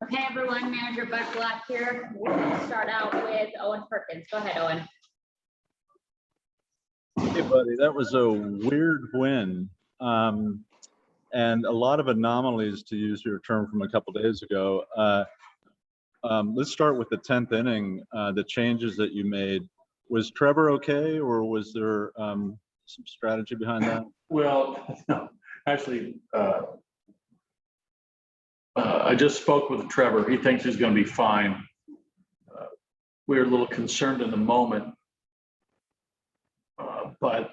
Okay, everyone, Manager Bud Black here. We're going to start out with Owen Perkins. Go ahead, Owen. Hey, buddy, that was a weird win. And a lot of anomalies, to use your term from a couple days ago. Let's start with the 10th inning, the changes that you made. Was Trevor okay, or was there some strategy behind that? Well, no, actually, I just spoke with Trevor. He thinks he's going to be fine. We were a little concerned in the moment, but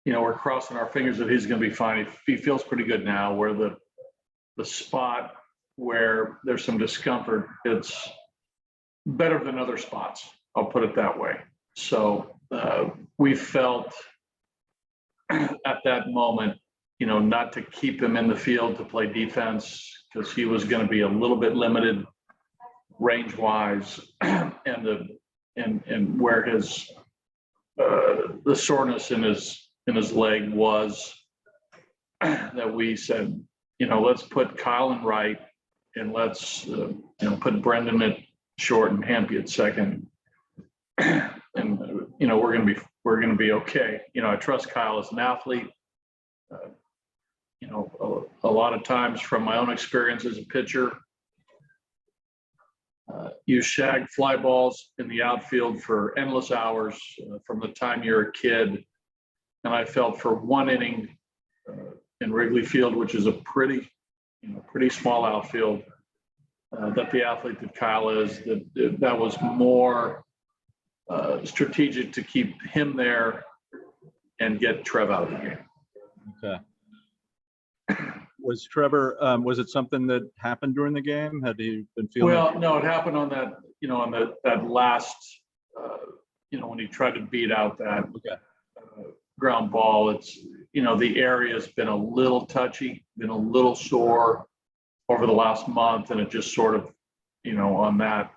you know, we're crossing our fingers that he's going to be fine. He feels pretty good now. Where the spot where there's some discomfort, it's better than other spots. I'll put it that way. So we felt at that moment, you know, not to keep him in the field to play defense because he was going to be a little bit limited range-wise, and where his the soreness in his leg was, that we said, you know, let's put Kyle in right, and let's you know, put Brendan at short and Hampy at second, and you know, we're gonna be okay. You know, I trust Kyle as an athlete. You know, a lot of times from my own experience as a pitcher, you shag fly balls in the outfield for endless hours from the time you're a kid. And I felt for one inning in Wrigley Field, which is a pretty small outfield, that the athlete that Kyle is, that was more strategic to keep him there and get Trev out of the game. Okay. Was Trevor, was it something that happened during the game? Had he been feeling? Well, no, it happened on that, you know, on that last, you know, when he tried to beat out that ground ball. It's, you know, the area's been a little touchy, been a little sore over the last month, and it just sort of, you know, on that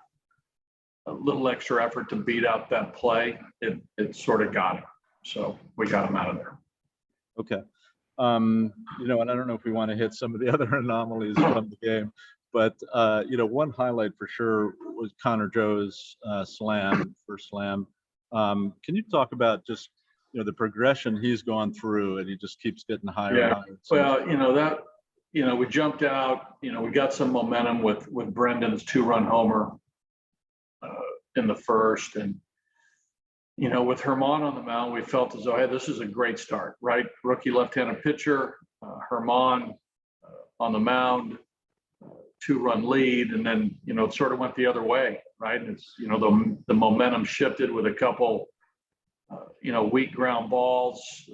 a little extra effort to beat out that play, it sort of got him. So we got him out of there. Okay. You know, and I don't know if we want to hit some of the other anomalies from the game, but you know, one highlight for sure was Conor Joe's first slam. Can you talk about just, you know, the progression he's gone through, and he just keeps getting higher and higher? Well, you know, that, you know, we jumped out, you know, we got some momentum with Brendan's 2-run homer in the first, and you know, with Herman on the mound, we felt as though, hey, this is a great start, right? Rookie left-handed pitcher, Herman on the mound, 2-run lead, and then, you know, it sort of went the other way, right? It's, you know, the momentum shifted with a couple, you know, weak ground balls.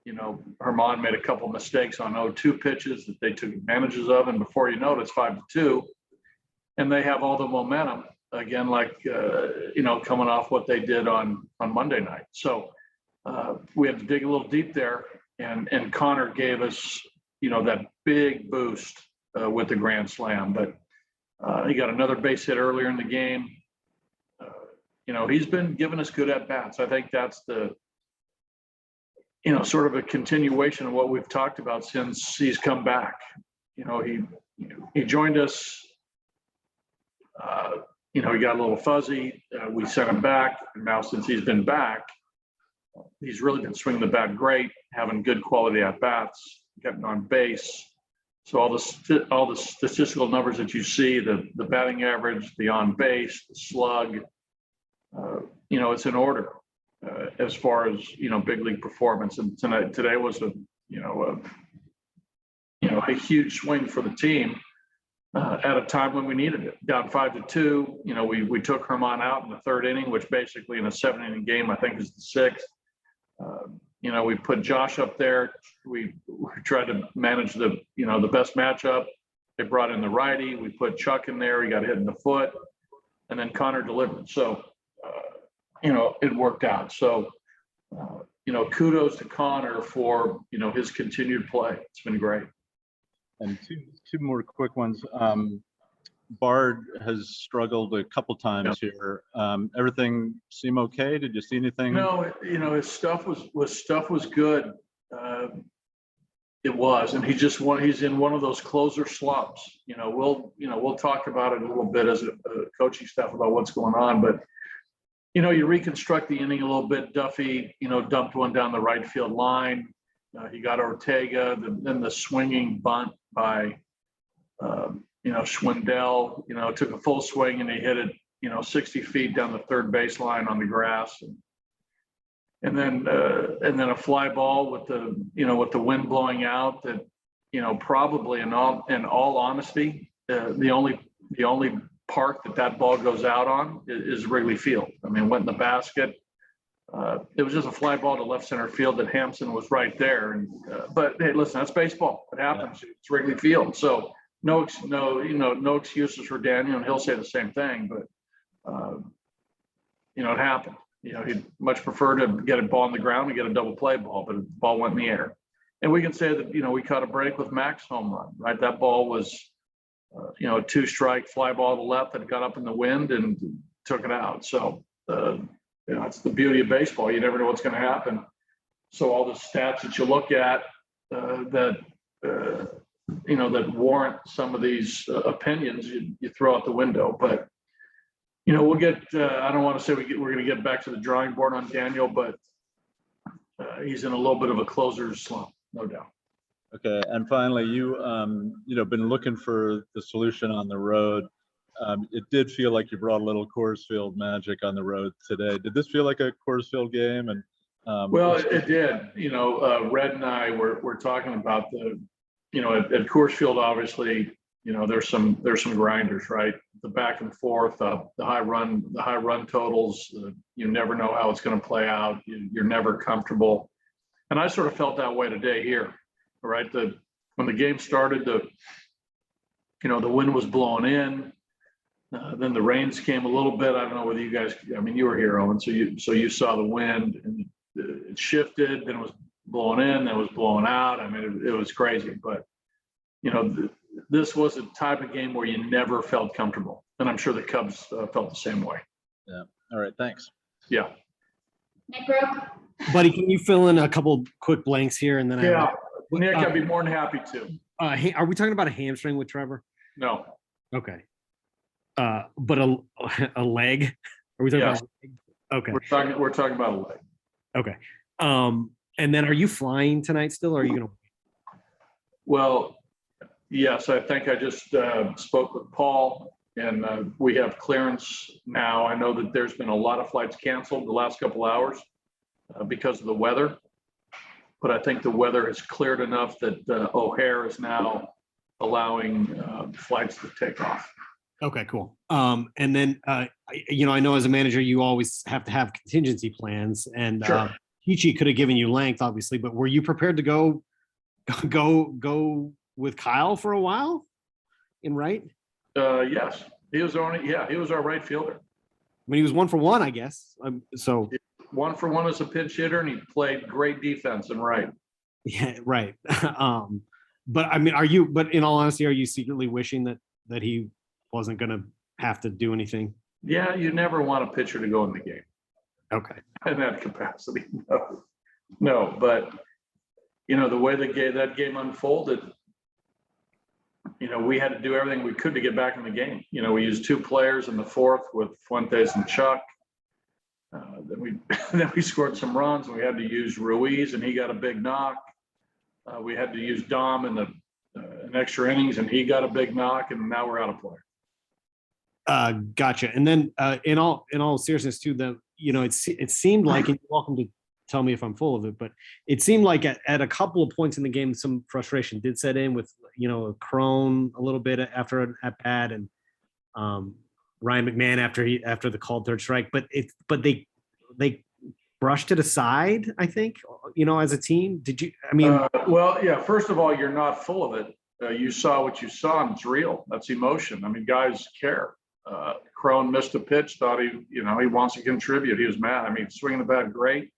You know, Herman made a couple mistakes on 0-2 pitches that they took advantages of, and before you know it, it's 5-2, and they have all the momentum. Again, like, you know, coming off what they did on Monday night. So we had to dig a little deep there, and Conor gave us, you know, that big boost with the grand slam. But he got another base hit earlier in the game. You know, he's been giving us good at-bats. I think that's the, you know, sort of a continuation of what we've talked about since he's come back. You know, he joined us, you know, he got a little fuzzy. We sent him back, and now since he's been back, he's really been swinging the bat great, having good quality at bats, getting on base. So all the statistical numbers that you see, the batting average, the on base, the slug, you know, it's in order as far as, you know, big league performance. And today was a huge swing for the team. At a time when we needed it, down 5-2. You know, we took Herman out in the 3rd inning, which basically in a 7-inning game, I think is the 6th. You know, we put Josh up there. We tried to manage the, you know, the best matchup. They brought in the righty. We put Chuck in there. He got hit in the foot, and then Conor delivered. So, you know, it worked out. So, you know, kudos to Conor for, you know, his continued play. It's been great. And two more quick ones. Bard has struggled a couple times here. Everything seem okay? Did you see anything? No, you know, his stuff was good. It was, and he's in one of those closer slumps. We'll talk about it a little bit as a coaching staff about what's going on, but you reconstruct the inning a little bit. Duffy, dumped one down the right field line. He got Ortega, then the swinging bunt by, Schwindel, took a full swing and he hit it, 60 feet down the third baseline on the grass. And then a fly ball with the wind blowing out that, probably in all honesty, the only park that ball goes out on is Wrigley Field. I mean, went in the basket. It was just a fly ball to left center field that Hampson was right there. But hey, listen, that's baseball. It happens. It's Wrigley Field. So no excuses for Daniel, and he'll say the same thing. But it happened. He'd much prefer to get a ball on the ground and get a double play ball, but the ball went in the air. And we can say that we caught a break with Mac's home run, right? That ball was a 2-strike fly ball to left that got up in the wind and took it out. So it's the beauty of baseball. You never know what's going to happen. So all the stats that you look at that warrant some of these opinions, you throw out the window. But we'll get. I don't want to say we're going to get back to the drawing board on Daniel, but he's in a little bit of a closer's slump, no doubt. Okay, and finally, you been looking for the solution on the road. It did feel like you brought a little Coors Field magic on the road today. Did this feel like a Coors Field game? And well, it did. Red and I were talking about at Coors Field, obviously, there's some grinders, right? The back and forth, the high run totals. You never know how it's going to play out. You're never comfortable, and I sort of felt that way today here, right? When the game started, the wind was blowing in. Then the rains came a little bit. I don't know whether you guys. I mean, you were here, Owen, so you saw the wind, and it shifted. Then it was blowing in. Then it was blowing out. I mean, it was crazy. But this was a type of game where you never felt comfortable, and I'm sure the Cubs felt the same way. Yeah. All right. Thanks. Yeah. Nick Brook. Buddy, can you fill in a couple quick blanks here, and then Nick, I'd be more than happy to. Are we talking about a hamstring with Trevor? No. Okay. But a leg? Are we talking about a leg? Okay. We're talking about a leg. Okay. And then are you flying tonight still, or are you gonna? Well, yes, I think I just spoke with Paul, and we have clearance now. I know that there's been a lot of flights canceled the last couple hours because of the weather, but I think the weather has cleared enough that O'Hare is now allowing flights to take off. Okay, cool. And then, I know as a manager, you always have to have contingency plans, and Sure. Peachy could have given you length, obviously, but were you prepared to go with Kyle for a while in right? Yes, he was our right fielder. I mean, he was 1 for 1, I guess. So 1 for 1 as a pinch hitter, and he played great defense and right. yeah, right. But I mean, but in all honesty, are you secretly wishing that he wasn't going to have to do anything? Yeah, you never want a pitcher to go in the game. Okay. In that capacity. No, but the way that game unfolded, we had to do everything we could to get back in the game. We used 2 players in the 4th with Fuentes and Chuck. Then we scored some runs, and we had to use Ruiz, and he got a big knock. We had to use Dom in an extra innings, and he got a big knock, and now we're out of play. Gotcha. And then in all seriousness too, it seemed like, and you're welcome to tell me if I'm full of it, but it seemed like at a couple of points in the game, some frustration did set in with, Crone a little bit after an at bat, and Ryan McMahon after the called third strike, but they brushed it aside, I think, as a team. Did you, I mean, well, yeah, first of all, you're not full of it. You saw what you saw, and it's real. That's emotion. I mean, guys care. Crone missed a pitch, thought he wants to contribute. He was mad. I mean, swinging the bat, great.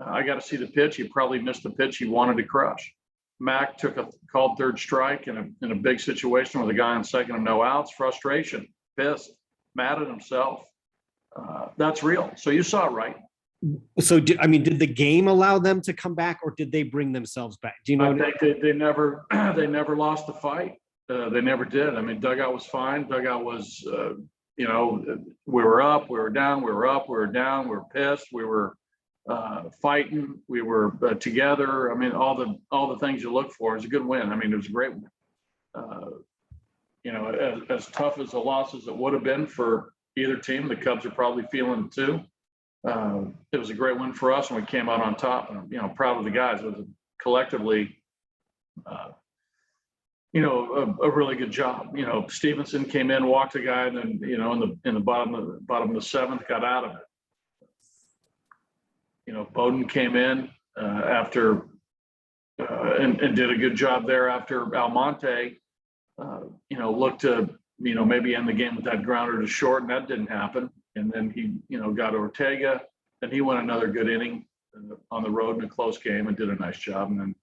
I got to see the pitch. He probably missed a pitch he wanted to crush. Mac took a called third strike in a big situation with a guy on second and no outs. Frustration, pissed, mad at himself. That's real. So you saw it right. So, I mean, did the game allow them to come back, or did they bring themselves back? Do you know? I think they never they never lost the fight. They never did. I mean, dugout was fine. Dugout was, you know, we were up, we were down, we were up, we were down, we were pissed, we were fighting, we were together. I mean, all the things you look for. Is a good win. I mean, it was a great win. You know, as tough as the losses it would have been for either team, the Cubs are probably feeling it too. It was a great win for us, and we came out on top. And you know, proud of the guys. It was collectively, you know, a really good job. You know, Stevenson came in, walked a guy, and then you know, in the bottom of the seventh, got out of it. You know, Bowden came in after and did a good job there after Almonte. You know, looked to, you know, maybe end the game with that grounder to short, and that didn't happen. And then he, you know, got Ortega, and he went another good inning on the road in a close game and did a nice job. And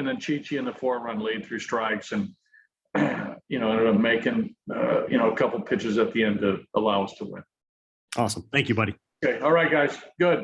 then Chichi in the 4-run lead through strikes, and you know, ended up making you know, a couple pitches at the end to allow us to win. Awesome. Thank you, buddy. Okay, all right, guys, good.